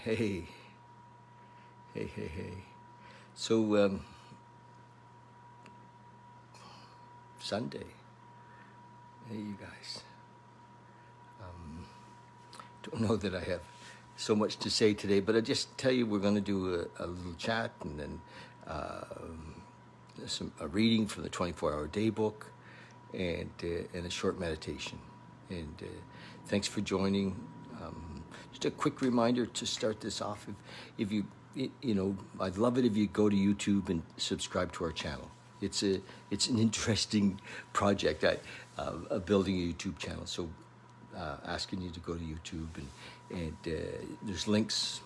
Hey, hey. So, Sunday. Hey, you guys. Don't know that I have so much to say today, but I just tell you we're going to do a little chat and then a reading from the 24-hour day book and a short meditation. And thanks for joining. Just a quick reminder to start this off. If you I'd love it if you go to YouTube and subscribe to our channel. It's an interesting project. Of building a YouTube channel. So asking you to go to YouTube and there's links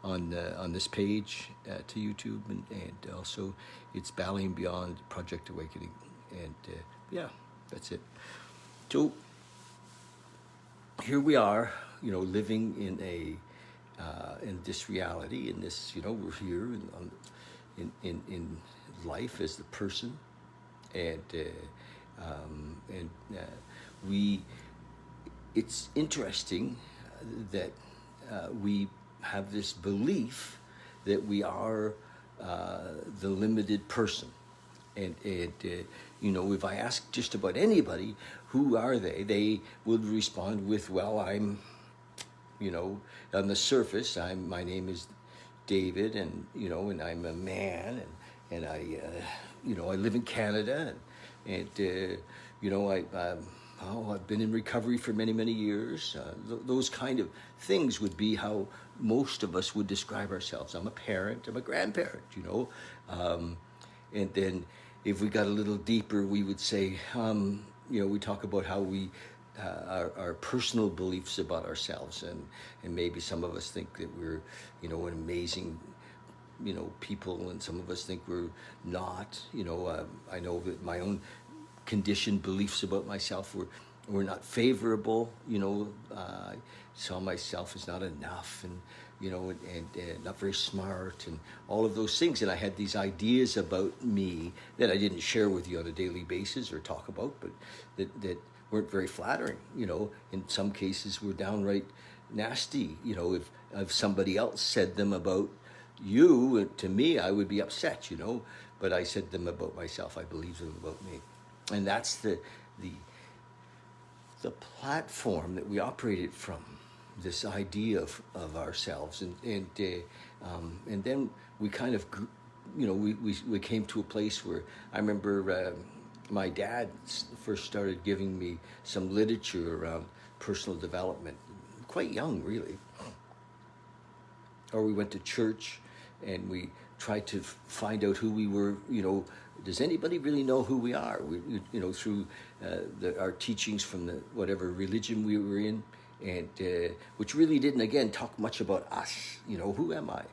on this page to YouTube and also it's Battling Beyond Project Awakening and yeah, that's it. So here we are, living in this reality, in this, we're here in life as the person, and it's interesting that we have this belief that we are the limited person. And if I ask just about anybody, who are they? They would respond with, well, I'm, on the surface, my name is David, and, and I'm a man, and I, I live in Canada, and I've been in recovery for many, many years. Those kind of things would be how most of us would describe ourselves. I'm a parent, I'm a grandparent, and then if we got a little deeper, we would say, we talk about how we, our personal beliefs about ourselves, and maybe some of us think that we're, an amazing, people, and some of us think we're not. I know that my own conditioned beliefs about myself were not favorable. I saw myself as not enough, and not very smart, and all of those things. And I had these ideas about me that I didn't share with you on a daily basis or talk about, but that weren't very flattering. In some cases were downright nasty. If somebody else said them about you to me, I would be upset. But I said them about myself. I believed them about me. And that's the platform that we operated from, this idea of ourselves, and then we kind of, we came to a place where I remember my dad first started giving me some literature around personal development, quite young, really. Or we went to church and we tried to find out who we were. Does anybody really know who we are? Through our teachings from whatever religion we were in, and which really didn't, again, talk much about us. Who am I?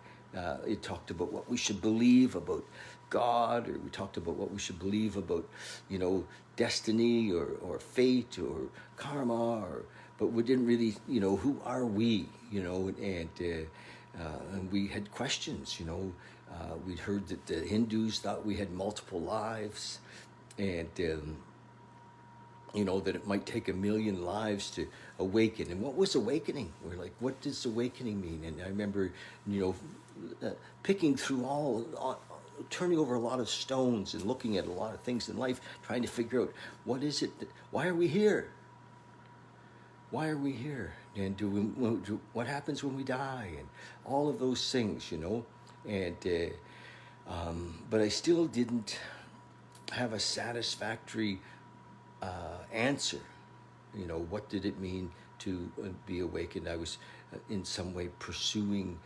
It talked about what we should believe about God, or we talked about what we should believe about, destiny or fate or karma, but we didn't really, who are we? And we had questions. We'd heard that the Hindus thought we had multiple lives, and that it might take 1 million lives to awaken. And what was awakening? We're like, what does awakening mean? And I remember, picking through turning over a lot of stones and looking at a lot of things in life, trying to figure out what is it, why are we here? Why are we here? And what happens when we die? And all of those things, And but I still didn't have a satisfactory answer. What did it mean to be awakened? I was in some way pursuing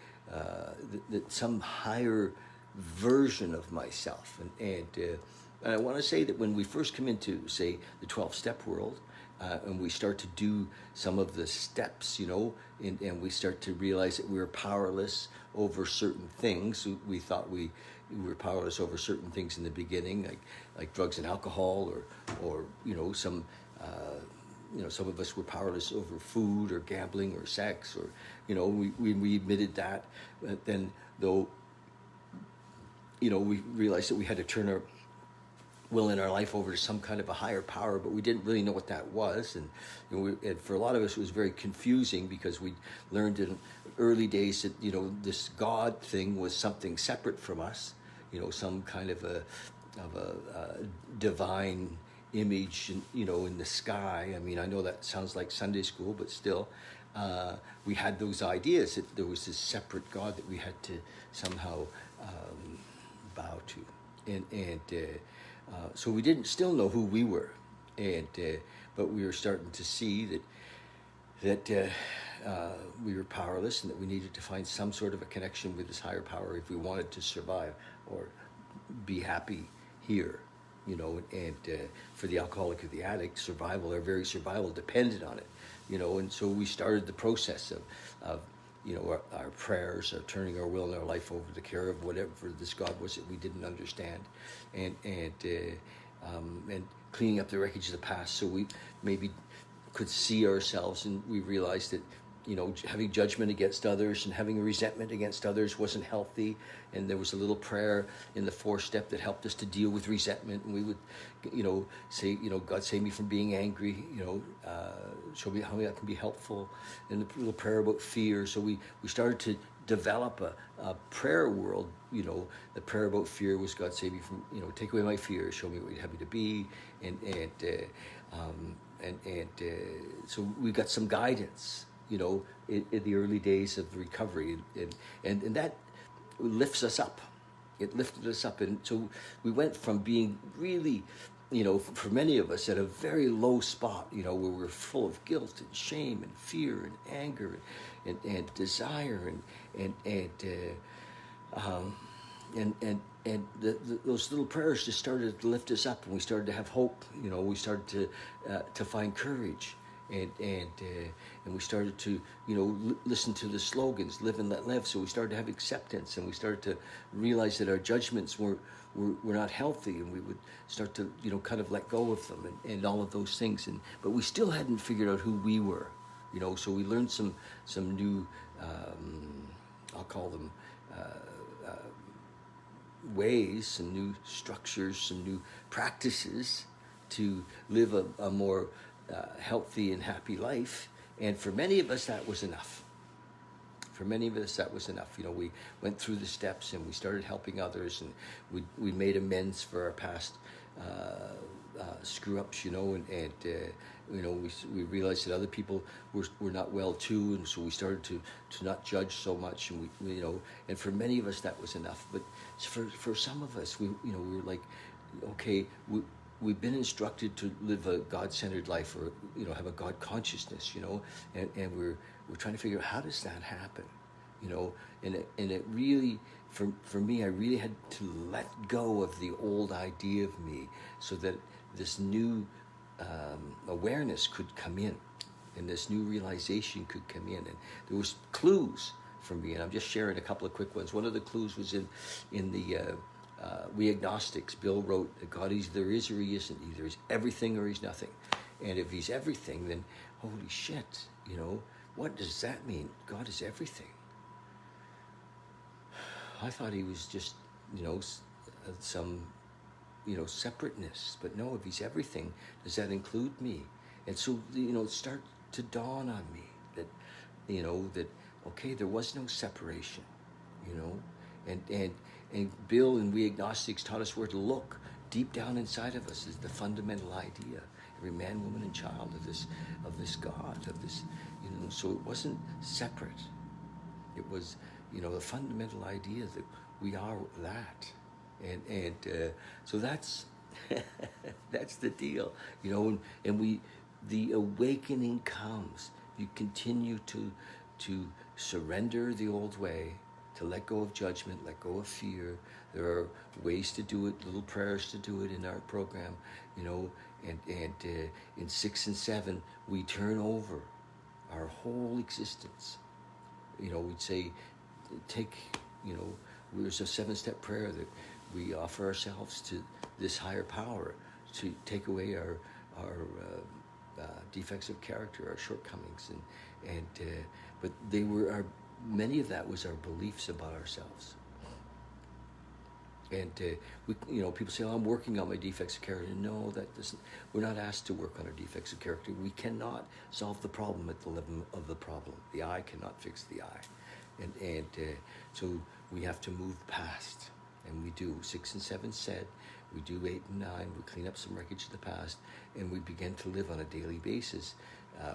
some higher version of myself, and I want to say that when we first come into, say, the 12-step world, and we start to do some of the steps, and we start to realize that we're powerless over certain things. We thought we were powerless over certain things in the beginning, like drugs and alcohol, or some of us were powerless over food or gambling or sex, or we admitted that. But then, though, we realized that we had to turn willing our life over to some kind of a higher power, but we didn't really know what that was. And, and for a lot of us, it was very confusing because we learned in early days that, this God thing was something separate from us, some kind of a divine image, in the sky. I mean, I know that sounds like Sunday school, but still, we had those ideas that there was this separate God that we had to somehow bow to. And so we didn't still know who we were, but we were starting to see that we were powerless and that we needed to find some sort of a connection with this higher power if we wanted to survive or be happy here, and for the alcoholic or the addict, survival, our very survival depended on it, and so we started the process of our prayers, turning our will and our life over to the care of whatever this God was that we didn't understand, and cleaning up the wreckage of the past, so we maybe could see ourselves, and we realized that having judgment against others and having resentment against others wasn't healthy. And there was a little prayer in the 4th step that helped us to deal with resentment. And we would, say, God save me from being angry, show me how that can be helpful. And the little prayer about fear. So we started to develop a prayer world. The prayer about fear was, God save me from, take away my fear, show me what you'd have me to be. So we got some guidance, in the early days of the recovery, and that lifts us up. It lifted us up, and so we went from being really, for many of us, at a very low spot, where we're full of guilt and shame and fear and anger and desire and those little prayers just started to lift us up, and we started to have hope. We started to find courage. And we started to listen to the slogans, live and let live. So we started to have acceptance, and we started to realize that our judgments were not healthy, and we would start to kind of let go of them and all of those things. But we still hadn't figured out who we were, So we learned some new, I'll call them ways, some new structures, some new practices to live a more healthy and happy life. And for many of us, that was enough. We went through the steps, and we started helping others, and we made amends for our past screw ups, we realized that other people were not well too, and so we started to not judge so much, and and for many of us that was enough. But for some of us, we were like, okay, we've been instructed to live a God-centered life, or have a God consciousness, and we're trying to figure out, how does that happen, and it really, for me, I really had to let go of the old idea of me, so that this new awareness could come in, and this new realization could come in. And there was clues for me, and I'm just sharing a couple of quick ones. One of the clues was in the We Agnostics. Bill wrote that God either is or he isn't. Either he's everything or he's nothing. And if he's everything, then holy shit, what does that mean? God is everything. I thought he was just, some, separateness. But no, if he's everything, does that include me? And so, it started to dawn on me that, that, okay, there was no separation, and Bill and We Agnostics taught us where to look. Deep down inside of us is the fundamental idea, every man, woman, and child, of this God, of this, so it wasn't separate. It was, the fundamental idea that we are that, and so that's that's the deal, and the awakening comes. You continue to surrender the old way, to let go of judgment, let go of fear. There are ways to do it, little prayers to do it in our program, and in 6 and 7, we turn over our whole existence. We'd say, there's a 7-step prayer that we offer ourselves to this higher power to take away our defects of character, our shortcomings, but many of that was our beliefs about ourselves. And people say, "Oh, I'm working on my defects of character." No, that doesn't. We're not asked to work on our defects of character. We cannot solve the problem at the level of the problem. The eye cannot fix the eye, so we have to move past, and we do. 6 and 7 said, we do 8 and 9. We clean up some wreckage of the past, and we begin to live on a daily basis,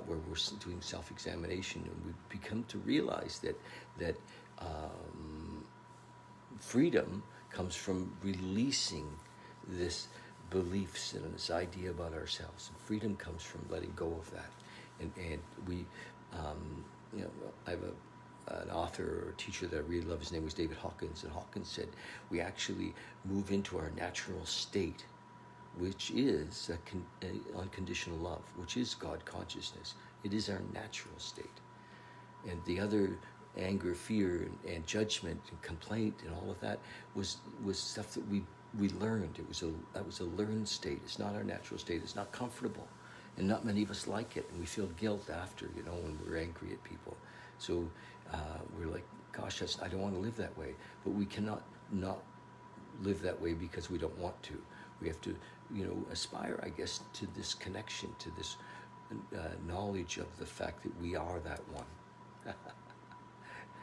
where we're doing self-examination, and we become to realize that freedom comes from releasing this beliefs and this idea about ourselves. And freedom comes from letting go of that. And we, I have an author or teacher that I really love. His name was David Hawkins. And Hawkins said, we actually move into our natural state, which is unconditional love, which is God consciousness. It is our natural state. And the other, anger, fear, and judgment, and complaint, and all of that was stuff that we learned. That was a learned state. It's not our natural state. It's not comfortable, and not many of us like it. And we feel guilt after, when we're angry at people. So we're like, gosh, I don't want to live that way. But we cannot not live that way because we don't want to. We have to, aspire, I guess, to this connection, to this knowledge of the fact that we are that one.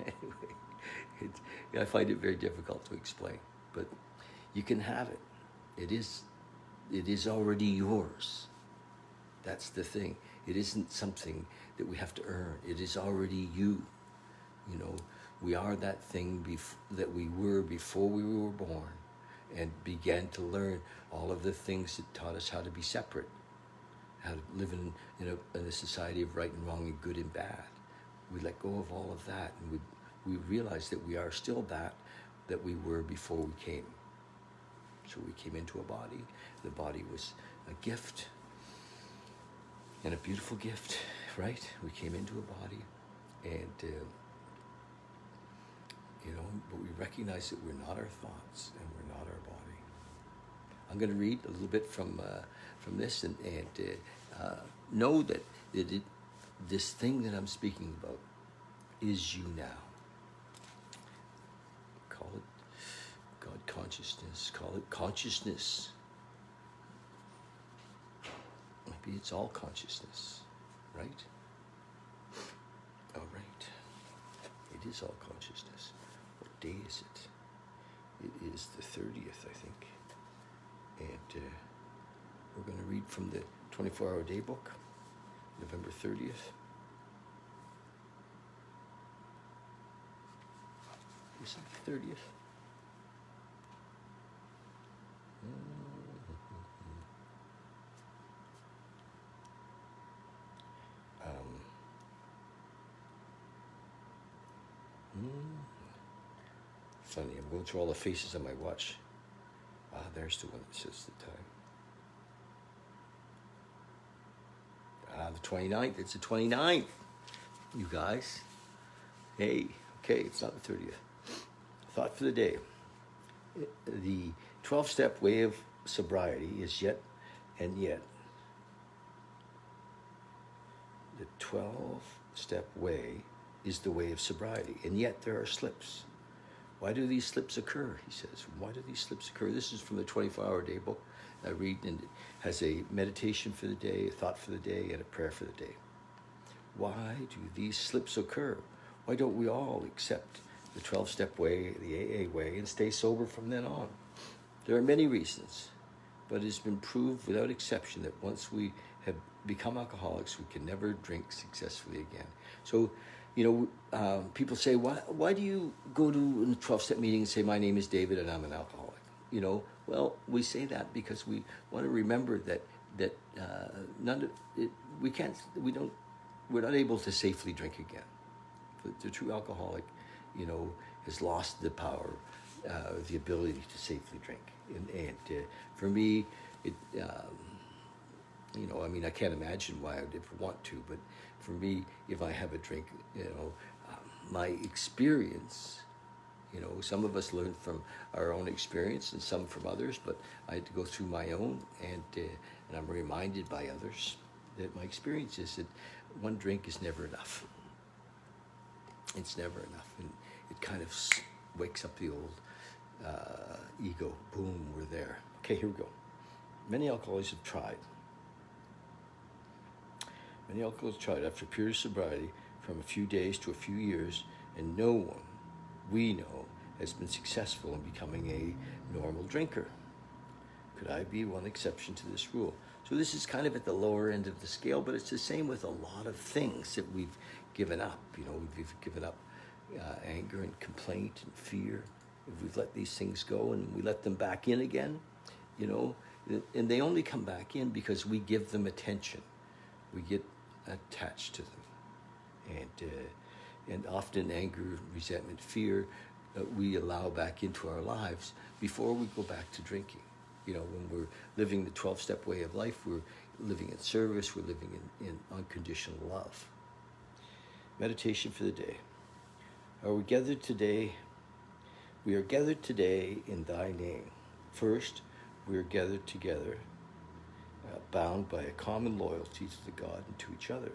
Anyway, I find it very difficult to explain, but you can have it. It is already yours. That's the thing. It isn't something that we have to earn. It is already you. We are that thing that we were before we were born, and began to learn all of the things that taught us how to be separate, how to live in a society of right and wrong and good and bad. We let go of all of that, and we realize that we are still that we were before we came. So we came into a body. The body was a gift, and a beautiful gift, right? We came into a body, and but we recognize that we're not our thoughts and we're not our body. I'm going to read a little bit from this, and know that this thing that I'm speaking about is you now. Call it God consciousness. Call it consciousness. Maybe it's all consciousness, right? All right. It is all consciousness. What day is it? It is the 30th, I think. And we're going to read from the 24-hour day book, November 30th. Is it the 30th? Funny, I'm going through all the faces on my watch. There's the one that says the time. The 29th. It's the 29th, you guys. Hey, okay, it's not the 30th. Thought for the day. The 12-step way of sobriety is yet and yet. The 12-step way is the way of sobriety, and yet there are slips. Why do these slips occur? He says, why do these slips occur? This is from the 24-hour day book I read, and it has a meditation for the day, a thought for the day, and a prayer for the day. Why do these slips occur? Why don't we all accept the 12-step way, the AA way, and stay sober from then on? There are many reasons, but it's been proved without exception that once we have become alcoholics, we can never drink successfully again. So, people say, why do you go to a 12-step meeting and say, my name is David and I'm an alcoholic? Well, we say that because we want to remember that we're not able to safely drink again. The true alcoholic, has lost the power, the ability to safely drink. And for me, I can't imagine why I would ever want to, but for me, if I have a drink, my experience, some of us learn from our own experience and some from others, but I had to go through my own, and I'm reminded by others that my experience is that one drink is never enough. It's never enough, and it kind of wakes up the old ego. Boom, we're there. Okay, here we go. Many alcoholics have tried. Many alcoholics tried after a period of sobriety from a few days to a few years, and no one we know has been successful in becoming a normal drinker. Could I be one exception to this rule? So this is kind of at the lower end of the scale, but it's the same with a lot of things that we've given up. You know, we've given up anger and complaint and fear. If we've let these things go and we let them back in again, you know, and they only come back in because we give them attention. We get attached to them. And often anger, resentment, fear, we allow back into our lives before we go back to drinking. You know, when we're living the 12-step way of life, we're living in service, we're living in unconditional love. Meditation for the day. Are we gathered today? We are gathered today in thy name. First, we are gathered together, bound by a common loyalty to the God and to each other.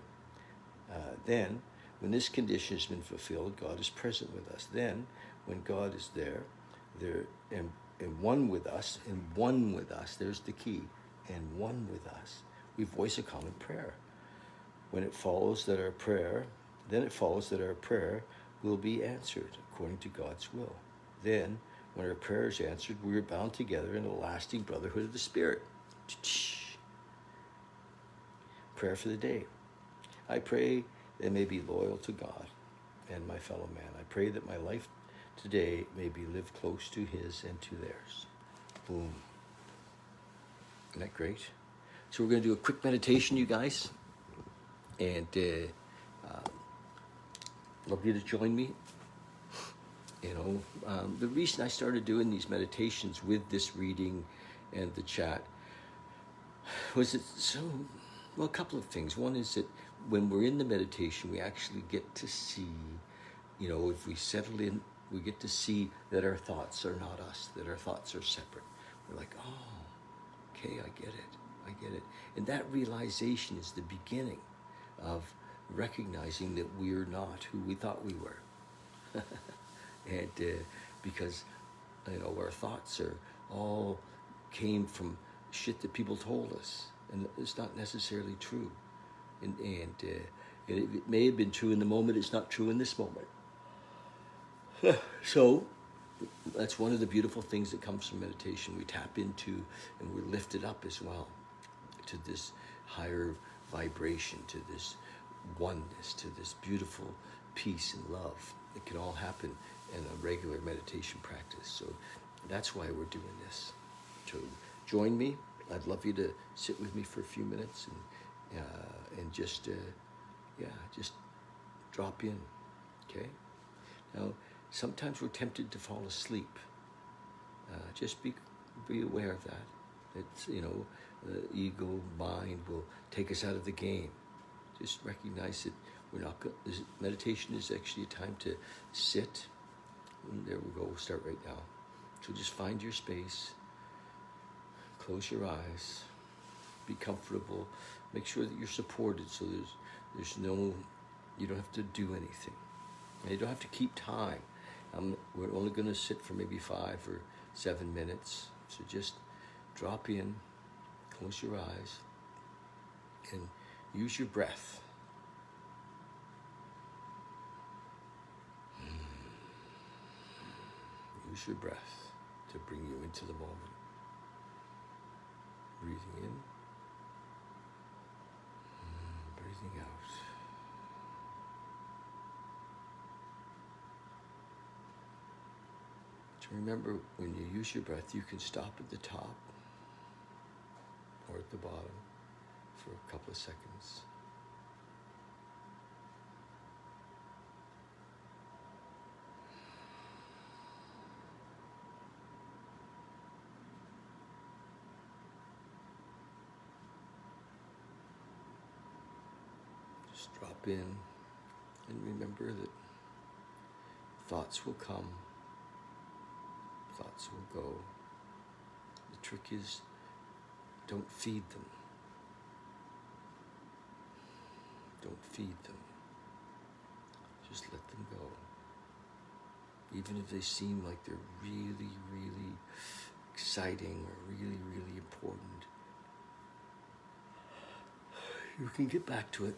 Then, when this condition has been fulfilled, God is present with us. Then, when God is there and one with us, there's the key, and one with us, we voice a common prayer. Then it follows that our prayer will be answered according to God's will. Then, when our prayer is answered, we are bound together in a lasting brotherhood of the Spirit. Prayer for the day. I pray that I may be loyal to God and my fellow man. I pray that my life today may be lived close to his and to theirs. Boom. Isn't that great? So we're going to do a quick meditation, you guys. And love you to join me. You know, the reason I started doing these meditations with this reading and the chat was a couple of things. One is that when we're in the meditation, we actually get to see, you know, if we settle in, we get to see that our thoughts are not us, that our thoughts are separate. We're like, oh, okay, I get it. And that realization is the beginning of recognizing that we're not who we thought we were. And because, you know, our thoughts are all came from shit that people told us, and it's not necessarily true. And it may have been true in the moment, it's not true in this moment. So that's one of the beautiful things that comes from meditation. We tap into and we're lifted up as well to this higher vibration, to this oneness, to this beautiful peace and love. It can all happen in a regular meditation practice. So that's why we're doing this. So join me. I'd love you to sit with me for a few minutes and just drop in. Okay? Now, sometimes we're tempted to fall asleep. Just be aware of that. It's, you know, the ego mind will take us out of the game. Just recognize that we're not good. Meditation is actually a time to sit. And there we go. We'll start right now. So just find your space. Close your eyes. Be comfortable. Make sure that you're supported. So there's no, you don't have to do anything. And you don't have to keep time. We're only going to sit for maybe 5 or 7 minutes. So just drop in, close your eyes, and use your breath. Use your breath to bring you into the moment. Breathing in, breathing out. Remember, when you use your breath, you can stop at the top or at the bottom for a couple of seconds. Just drop in and remember that thoughts will come. Thoughts will go. The trick is, don't feed them. Don't feed them. Just let them go. even if they seem like they're really, really exciting or really, really important. You can get back to it.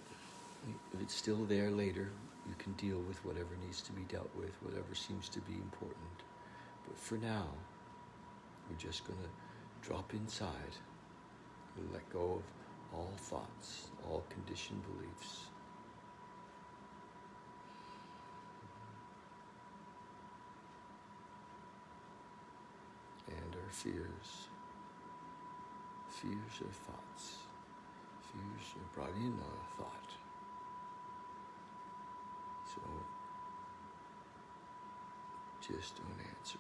If it's still there later, you can deal with whatever needs to be dealt with, whatever seems to be important. But for now, we're just going to drop inside and let go of all thoughts, all conditioned beliefs. And our fears. Fears are thoughts. Fears are brought in on a thought. So just don't answer.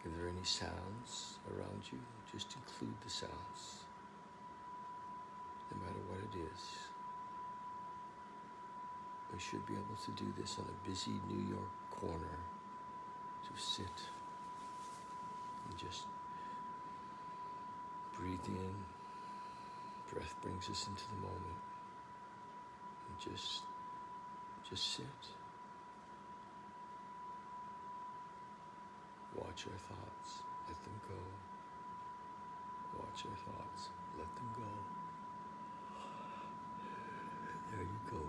If there are any sounds around you, just include the sounds, no matter what it is. We should be able to do this on a busy New York corner. Just sit and just breathe in. Breath brings us into the moment. And just sit. Watch our thoughts, let them go. Watch our thoughts, let them go. There you go.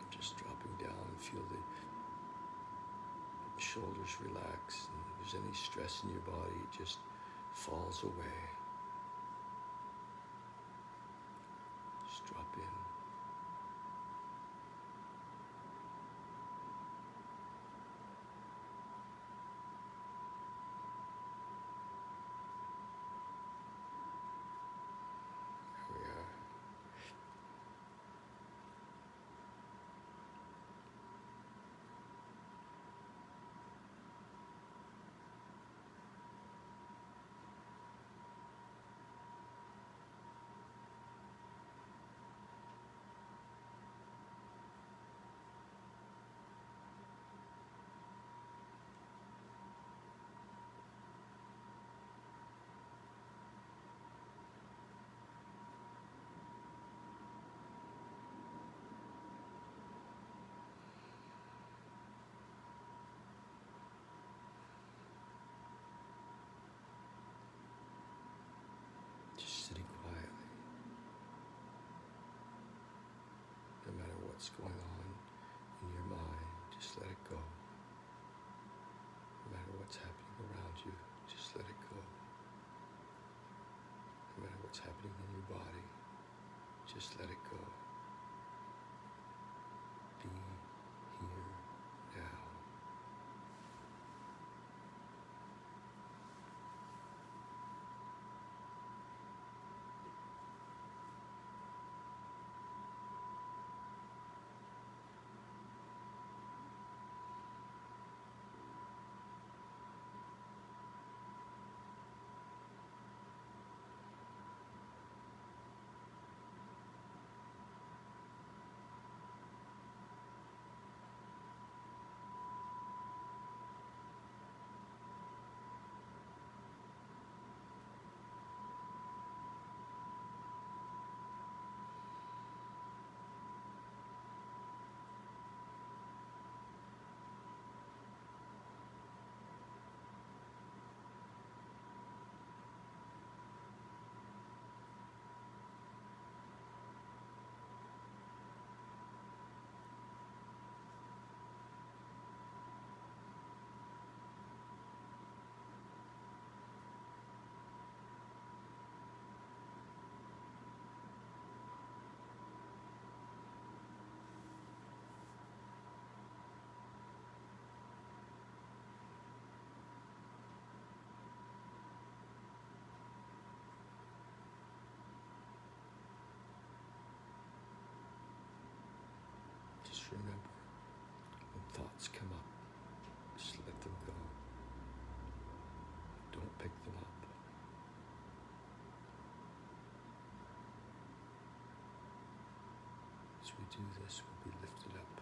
Just dropping down, feel the shoulders relax, and if there's any stress in your body, it just falls away. Just drop in. Sitting quietly, no matter what's going on in your mind, just let it go. No matter what's happening around you, just let it go. No matter what's happening in your body, just let it go. Be here now. Just remember, when thoughts come up, just let them go. Don't pick them up. As we do this, we'll be lifted up.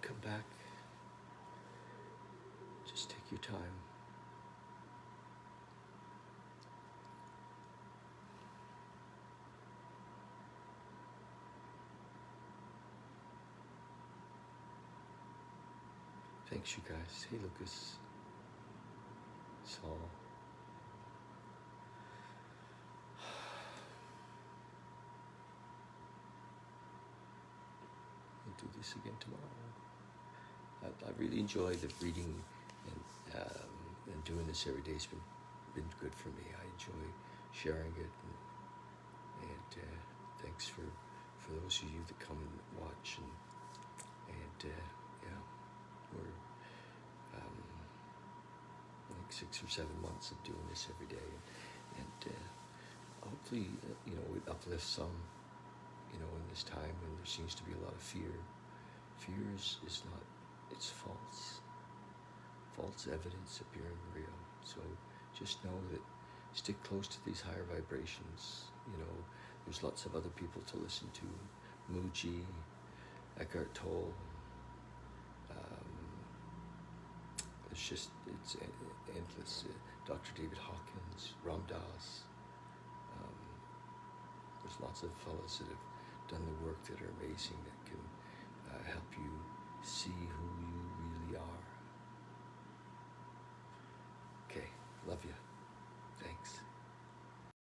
come back. Just take your time. Thanks, you guys. Hey, Lucas. Saul. We'll do this again tomorrow. I really enjoy the reading and doing this every day. It's been good for me. I enjoy sharing it, and thanks for those of you that come and watch, and yeah, we're like 6 or 7 months of doing this every day, and hopefully it uplifts some, in this time when there seems to be a lot of fear. Fear is not, it's false evidence appearing real. So just know that, stick close to these higher vibrations. There's lots of other people to listen to. Mooji, Eckhart Tolle. It's endless. Dr. David Hawkins, Ram Dass. There's lots of fellows that have done the work that are amazing, that can help you see who you really are. Okay, love you.